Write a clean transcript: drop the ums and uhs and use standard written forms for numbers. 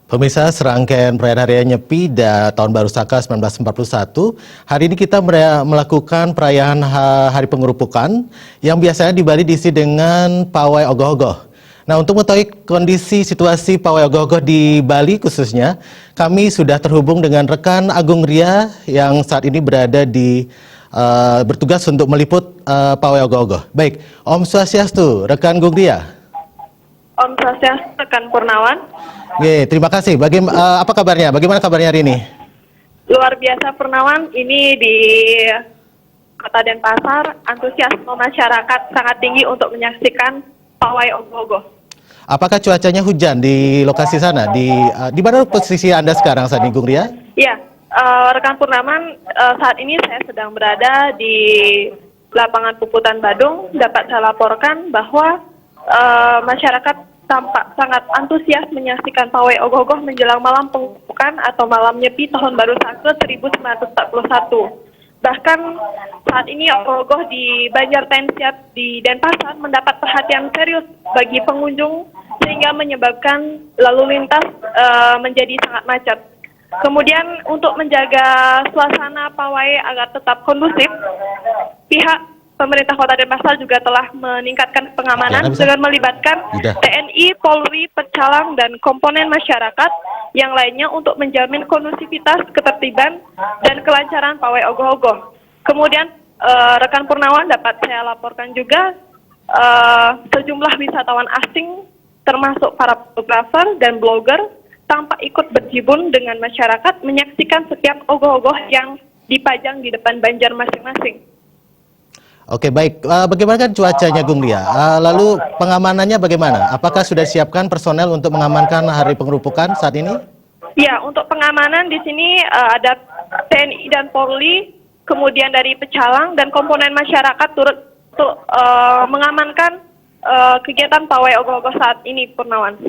Pemirsa, serangkaian perayaan Hari Raya Nyepi dan Tahun Baru Saka 1941, hari ini kita melakukan perayaan Hari Pengerupukan yang biasanya di Bali diisi dengan pawai ogoh-ogoh. Nah, untuk mengetahui kondisi situasi pawai ogoh-ogoh di Bali khususnya, kami sudah terhubung dengan rekan Agung Ria yang saat ini berada di bertugas untuk meliput pawai ogoh-ogoh. Baik, Om Swastiastu, rekan Agung Ria. Om Swastiastu, rekan Purnawan. Oke, terima kasih. Apa kabarnya? Bagaimana kabarnya hari ini? Luar biasa Purnawan, ini di Kota Denpasar, antusiasme masyarakat sangat tinggi untuk menyaksikan pawai ogoh-ogoh. Apakah cuacanya hujan di lokasi sana? Di mana posisi Anda sekarang, Sani Gung Ria? Iya, rekan Purnawan, saat ini saya sedang berada di lapangan Puputan Badung. Dapat saya laporkan bahwa masyarakat tampak sangat antusias menyaksikan pawai ogoh-ogoh menjelang malam pengerupukan atau malam Nyepi Tahun Baru Saka 1941. Bahkan saat ini ogoh-ogoh di Banjar Tensiat di Denpasar mendapat perhatian serius bagi pengunjung sehingga menyebabkan lalu lintas menjadi sangat macet. Kemudian untuk menjaga suasana pawai agar tetap kondusif, pihak pemerintah Kota Denpasar juga telah meningkatkan pengamanan dengan melibatkan TNI, Polri, pecalang, dan komponen masyarakat yang lainnya untuk menjamin kondusivitas, ketertiban, dan kelancaran pawai ogoh-ogoh. Kemudian rekan Purnawan dapat saya laporkan juga sejumlah wisatawan asing termasuk para fotografer dan blogger tampak ikut berjibun dengan masyarakat menyaksikan setiap ogoh-ogoh yang dipajang di depan banjar masing-masing. Oke, baik. Bagaimana kan cuacanya, Gung Ria? Lalu pengamanannya bagaimana? Apakah sudah disiapkan personel untuk mengamankan Hari Pengerupukan saat ini? Ya, untuk pengamanan di sini ada TNI dan Polri, kemudian dari pecalang dan komponen masyarakat turut mengamankan kegiatan pawai ogoh-ogoh saat ini, Purnawan.